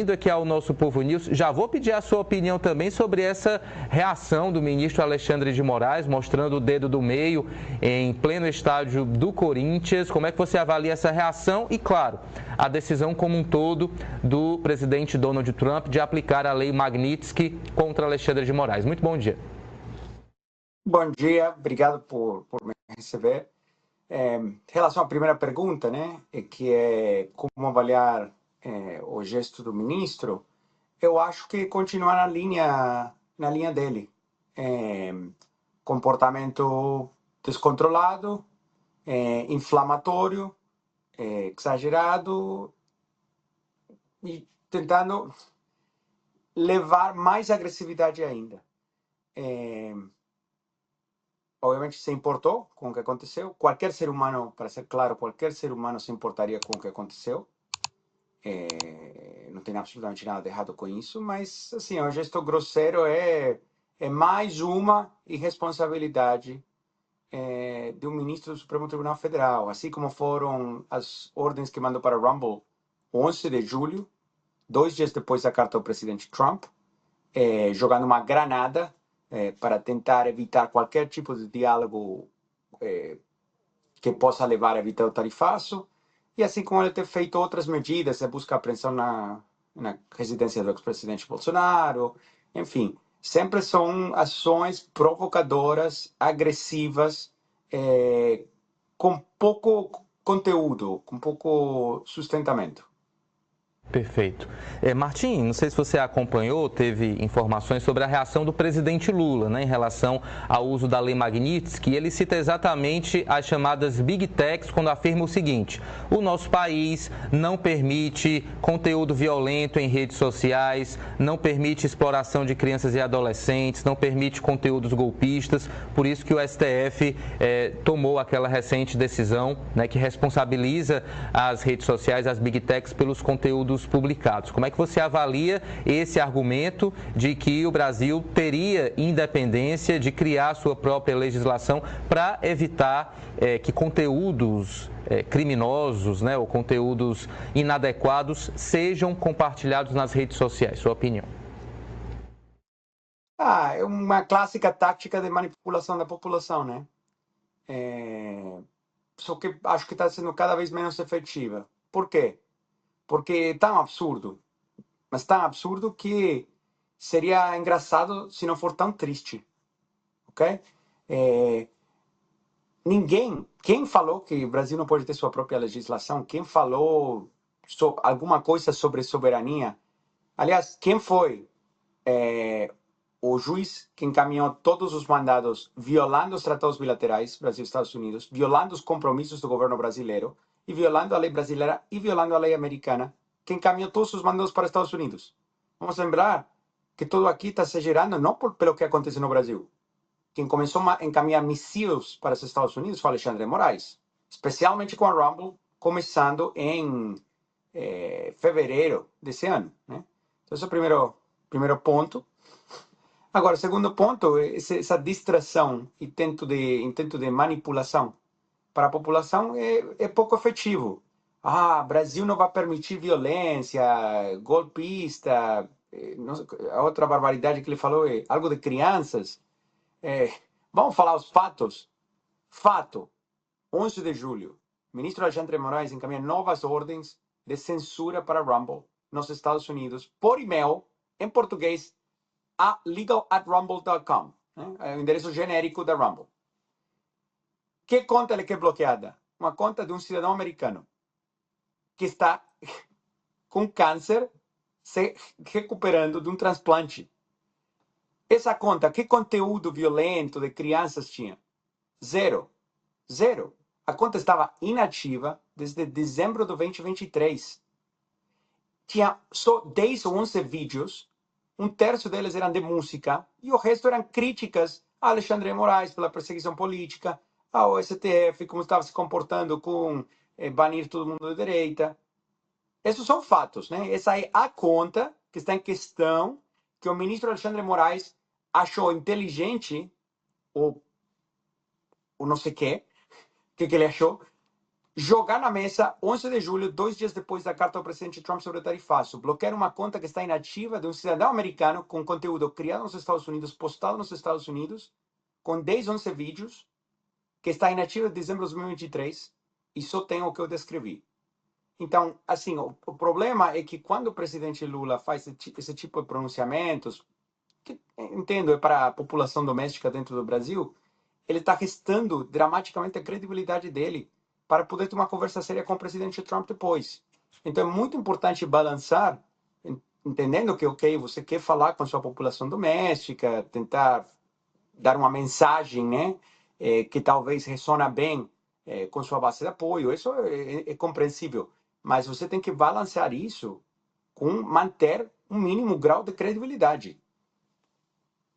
Indo aqui ao nosso Povo News, já vou pedir a sua opinião também sobre essa reação do ministro Alexandre de Moraes, mostrando o dedo do meio em pleno estádio do Corinthians. Como é que você avalia essa reação e, claro, a decisão como um todo do presidente Donald Trump de aplicar a lei Magnitsky contra Alexandre de Moraes? Muito bom dia. Bom dia, obrigado por me receber. Em relação à primeira pergunta, né, que é como avaliar o gesto do ministro, eu acho que continua na linha dele. Comportamento descontrolado, inflamatório, exagerado e tentando levar mais agressividade ainda. Obviamente se importou com o que aconteceu. Qualquer ser humano, para ser claro, qualquer ser humano se importaria com o que aconteceu. Não tem absolutamente nada de errado com isso, mas assim, o gesto grosseiro é mais uma irresponsabilidade do ministro do Supremo Tribunal Federal, assim como foram as ordens que mandou para Rumble 11 de julho, 2 dias depois da carta do presidente Trump, jogando uma granada para tentar evitar qualquer tipo de diálogo que possa levar a evitar o tarifaço, e assim como ele ter feito outras medidas, buscar apreensão na residência do ex-presidente Bolsonaro, enfim, sempre são ações provocadoras, agressivas, com pouco conteúdo, com pouco sustentamento. Perfeito. Martim, não sei se você acompanhou, teve informações sobre a reação do presidente Lula, né, em relação ao uso da lei Magnitsky. Ele cita exatamente as chamadas Big Techs quando afirma o seguinte: o nosso país não permite conteúdo violento em redes sociais, não permite exploração de crianças e adolescentes, não permite conteúdos golpistas, por isso que o STF tomou aquela recente decisão, né, que responsabiliza as redes sociais, as Big Techs, pelos conteúdos publicados. Como é que você avalia esse argumento de que o Brasil teria independência de criar sua própria legislação para evitar que conteúdos criminosos, né, ou conteúdos inadequados sejam compartilhados nas redes sociais? Sua opinião? É uma clássica tática de manipulação da população, né? Só que acho que está sendo cada vez menos efetiva. Por quê? Porque é tão absurdo, mas tão absurdo que seria engraçado se não for tão triste, ok? Quem falou que o Brasil não pode ter sua própria legislação? Quem falou alguma coisa sobre soberania? Aliás, quem foi o juiz que encaminhou todos os mandados violando os tratados bilaterais Brasil e Estados Unidos, violando os compromissos do governo brasileiro e violando a lei brasileira e violando a lei americana, que encaminhou todos os mandados para Estados Unidos? Vamos lembrar que tudo aqui está se gerando não pelo que acontece no Brasil. Quem começou a encaminhar mísseis para os Estados Unidos foi Alexandre de Moraes, especialmente com a Rumble, começando em fevereiro desse ano, né? Então, esse é o primeiro ponto. Agora, segundo ponto, essa distração e intento de manipulação para a população é pouco efetivo. Brasil não vai permitir violência, golpista. A outra barbaridade que ele falou é algo de crianças. Vamos falar os fatos. Fato: 11 de julho, o ministro Alexandre de Moraes encaminha novas ordens de censura para Rumble nos Estados Unidos por e-mail, em português, a legal@rumble.com, né? É o endereço genérico da Rumble. Que conta ele quer bloqueada? Uma conta de um cidadão americano que está com câncer se recuperando de um transplante. Essa conta, que conteúdo violento de crianças tinha? Zero. Zero. A conta estava inativa desde dezembro de 2023. Tinha só 10 ou 11 vídeos, um terço deles eram de música, e o resto eram críticas a Alexandre de Moraes pela perseguição política, ao STF, como estava se comportando com banir todo mundo da direita. Esses são fatos, né? Essa é a conta que está em questão, que o ministro Alexandre de Moraes achou inteligente, ou não sei o que ele achou, jogar na mesa 11 de julho, 2 dias depois da carta ao presidente Trump sobre o tarifaço, bloquear uma conta que está inativa de um cidadão americano com conteúdo criado nos Estados Unidos, postado nos Estados Unidos, com 10, 11 vídeos, que está inativa de dezembro de 2023 e só tem o que eu descrevi. Então, assim, o problema é que quando o presidente Lula faz esse tipo de pronunciamentos, que entendo é para a população doméstica dentro do Brasil, ele está restando dramaticamente a credibilidade dele para poder ter uma conversa séria com o presidente Trump depois. Então é muito importante balançar, entendendo que, ok, você quer falar com sua população doméstica, tentar dar uma mensagem, né, que talvez ressona bem com sua base de apoio, isso é compreensível, mas você tem que balancear isso com manter um mínimo grau de credibilidade.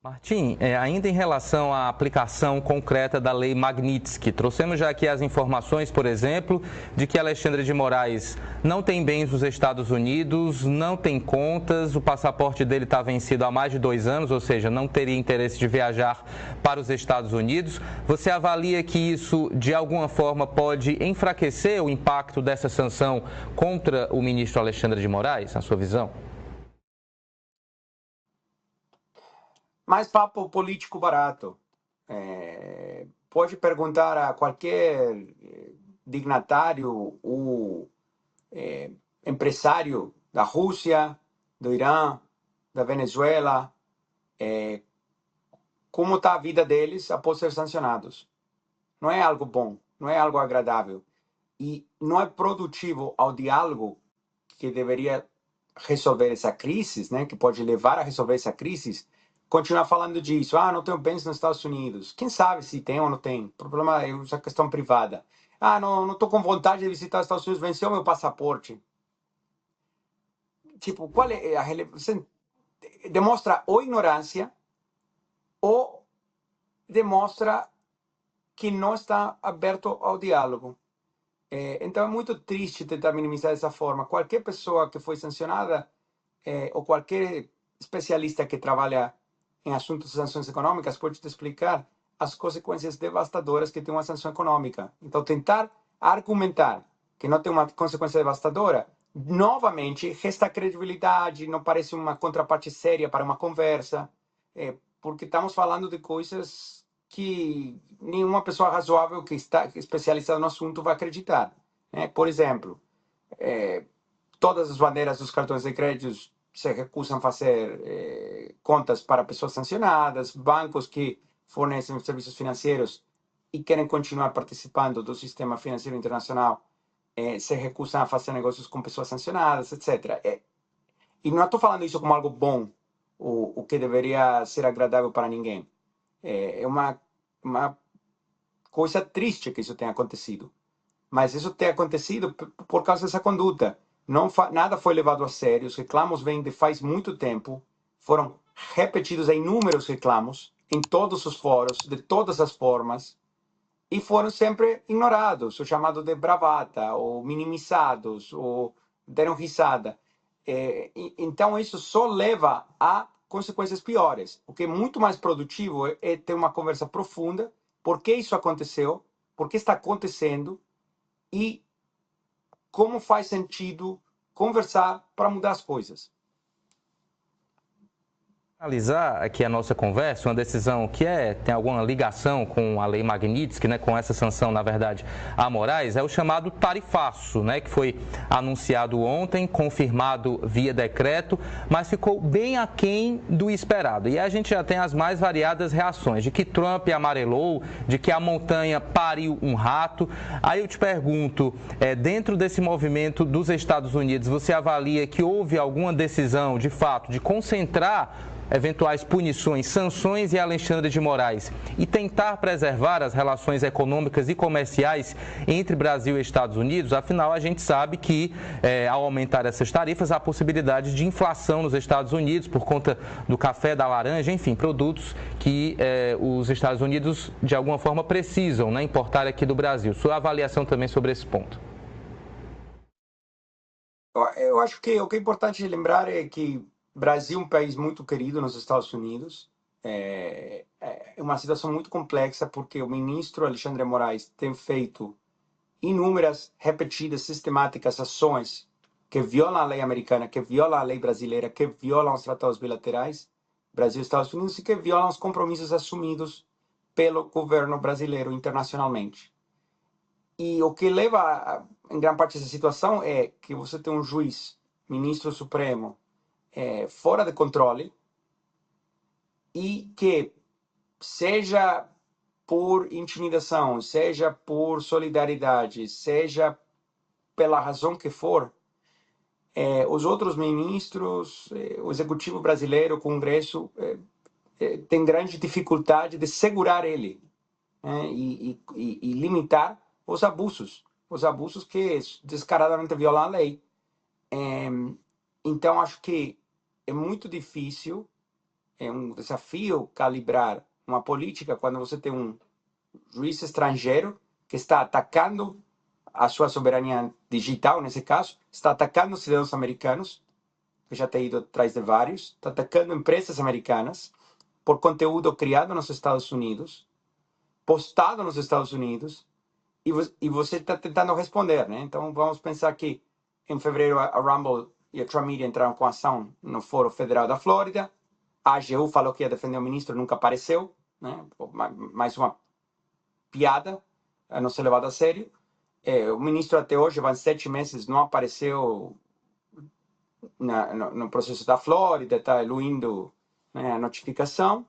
Martim, ainda em relação à aplicação concreta da Lei Magnitsky, trouxemos já aqui as informações, por exemplo, de que Alexandre de Moraes não tem bens nos Estados Unidos, não tem contas, o passaporte dele está vencido há mais de 2 anos, ou seja, não teria interesse de viajar para os Estados Unidos. Você avalia que isso, de alguma forma, pode enfraquecer o impacto dessa sanção contra o ministro Alexandre de Moraes, na sua visão? Mais papo político barato. Pode perguntar a qualquer dignatário ou empresário da Rússia, do Irã, da Venezuela, como está a vida deles após ser sancionados. Não é algo bom, não é algo agradável. E não é produtivo ao diálogo que deveria resolver essa crise, né, que pode levar a resolver essa crise, continuar falando disso. Ah, não tenho bens nos Estados Unidos. Quem sabe se tem ou não tem? O problema é essa questão privada. Ah, não estou com vontade de visitar os Estados Unidos, venceu meu passaporte. Tipo, qual é a relevância? Demonstra ou ignorância ou demonstra que não está aberto ao diálogo. Então é muito triste tentar minimizar dessa forma. Qualquer pessoa que foi sancionada, ou qualquer especialista que trabalha em assuntos de sanções econômicas pode te explicar as consequências devastadoras que tem uma sanção econômica. Então, tentar argumentar que não tem uma consequência devastadora, novamente, resta credibilidade, não parece uma contraparte séria para uma conversa, porque estamos falando de coisas que nenhuma pessoa razoável que está especializada no assunto vai acreditar. Por exemplo, todas as bandeiras dos cartões de crédito se recusam a fazer contas para pessoas sancionadas, bancos que fornecem serviços financeiros e querem continuar participando do sistema financeiro internacional se recusam a fazer negócios com pessoas sancionadas, etc. E não estou falando isso como algo bom, o que deveria ser agradável para ninguém. É uma coisa triste que isso tenha acontecido. Mas isso tem acontecido por causa dessa conduta. Não nada foi levado a sério. Os reclamos vêm de faz muito tempo. Foram repetidos inúmeros reclamos em todos os fóruns, de todas as formas, e foram sempre ignorados, ou chamados de bravata, ou minimizados, ou deram risada. Então, isso só leva a consequências piores. O que é muito mais produtivo é ter uma conversa profunda. Por que isso aconteceu? Por que está acontecendo? E como faz sentido conversar para mudar as coisas. Analisar aqui a nossa conversa, uma decisão que tem alguma ligação com a Lei Magnitsky, né, com essa sanção, na verdade, a Moraes, é o chamado tarifaço, né, que foi anunciado ontem, confirmado via decreto, mas ficou bem aquém do esperado. E a gente já tem as mais variadas reações, de que Trump amarelou, de que a montanha pariu um rato. Aí eu te pergunto, dentro desse movimento dos Estados Unidos, você avalia que houve alguma decisão, de fato, de concentrar eventuais punições, sanções e Alexandre de Moraes e tentar preservar as relações econômicas e comerciais entre Brasil e Estados Unidos? Afinal, a gente sabe que, ao aumentar essas tarifas, há possibilidade de inflação nos Estados Unidos por conta do café, da laranja, enfim, produtos que os Estados Unidos, de alguma forma, precisam, né, importar aqui do Brasil. Sua avaliação também sobre esse ponto. Eu acho que o que é importante lembrar é que Brasil é um país muito querido nos Estados Unidos. É uma situação muito complexa porque o ministro Alexandre de Moraes tem feito inúmeras, repetidas, sistemáticas ações que violam a lei americana, que violam a lei brasileira, que violam os tratados bilaterais, Brasil e Estados Unidos, e que violam os compromissos assumidos pelo governo brasileiro internacionalmente. E o que leva, em grande parte, essa situação é que você tem um juiz, ministro supremo, fora de controle, e que, seja por intimidação, seja por solidariedade, seja pela razão que for, os outros ministros, o executivo brasileiro, o Congresso, tem grande dificuldade de segurar ele, e limitar os abusos que descaradamente violam a lei. Então, acho que é muito difícil, é um desafio calibrar uma política quando você tem um juiz estrangeiro que está atacando a sua soberania digital, nesse caso, está atacando os cidadãos americanos, que já tem ido atrás de vários, está atacando empresas americanas por conteúdo criado nos Estados Unidos, postado nos Estados Unidos, e você está tentando responder, né? Então, vamos pensar que em fevereiro a Rumble e a Trump Media entraram com ação no Fórum Federal da Flórida, a AGU falou que ia defender o ministro, nunca apareceu, né? Mais uma piada, a não ser levado a sério. O ministro até hoje, vai 7 meses, não apareceu no processo da Flórida, está eluindo, né, a notificação,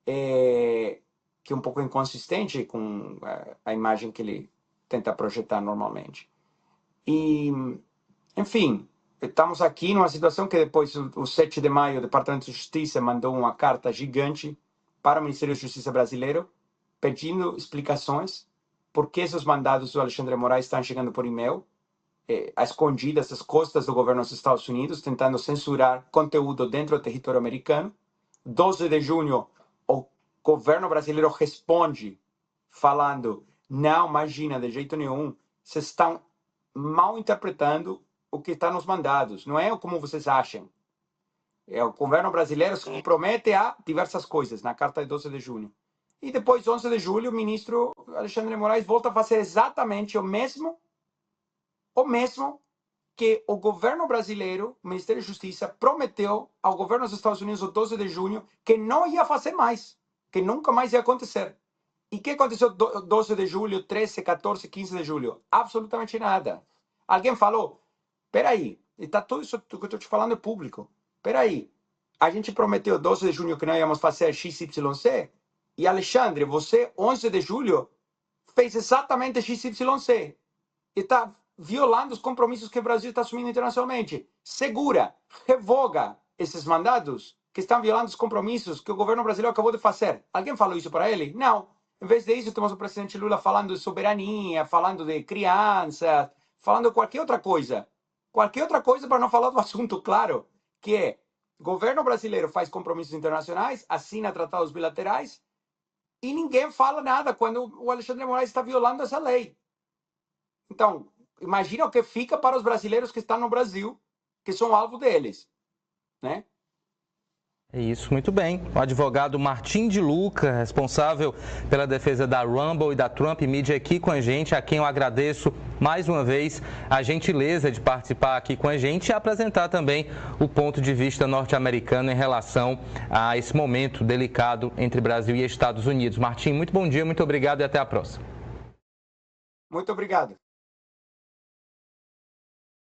que é um pouco inconsistente com a imagem que ele tenta projetar normalmente. E, enfim, estamos aqui numa situação que depois, o 7 de maio, o Departamento de Justiça mandou uma carta gigante para o Ministério da Justiça brasileiro, pedindo explicações por que esses mandados do Alexandre Moraes estão chegando por e-mail, às escondidas, às costas do governo dos Estados Unidos, tentando censurar conteúdo dentro do território americano. 12 de junho, o governo brasileiro responde falando: não, imagina, de jeito nenhum, vocês estão mal interpretando o que está nos mandados, não é como vocês acham. O governo brasileiro se compromete a diversas coisas, na carta de 12 de junho. E depois, 11 de julho, o ministro Alexandre de Moraes volta a fazer exatamente o mesmo que o governo brasileiro, o Ministério da Justiça, prometeu ao governo dos Estados Unidos no 12 de junho que não ia fazer mais, que nunca mais ia acontecer. E o que aconteceu 12 de julho, 13, 14, 15 de julho? Absolutamente nada. Alguém falou: peraí, está tudo isso que eu estou te falando é público. Peraí, a gente prometeu 12 de junho que não íamos fazer XYZ, e Alexandre, você, 11 de julho, fez exatamente XYZ. E está violando os compromissos que o Brasil está assumindo internacionalmente. Segura, revoga esses mandados que estão violando os compromissos que o governo brasileiro acabou de fazer. Alguém falou isso para ele? Não. Em vez disso, temos o presidente Lula falando de soberania, falando de crianças, falando de qualquer outra coisa. Qualquer outra coisa para não falar do assunto claro, que é: o governo brasileiro faz compromissos internacionais, assina tratados bilaterais, e ninguém fala nada quando o Alexandre de Moraes está violando essa lei. Então, imagina o que fica para os brasileiros que estão no Brasil, que são alvo deles, né? É isso, muito bem. O advogado Martim de Luca, responsável pela defesa da Rumble e da Trump Media, aqui com a gente, a quem eu agradeço mais uma vez a gentileza de participar aqui com a gente e apresentar também o ponto de vista norte-americano em relação a esse momento delicado entre Brasil e Estados Unidos. Martim, muito bom dia, muito obrigado e até a próxima. Muito obrigado.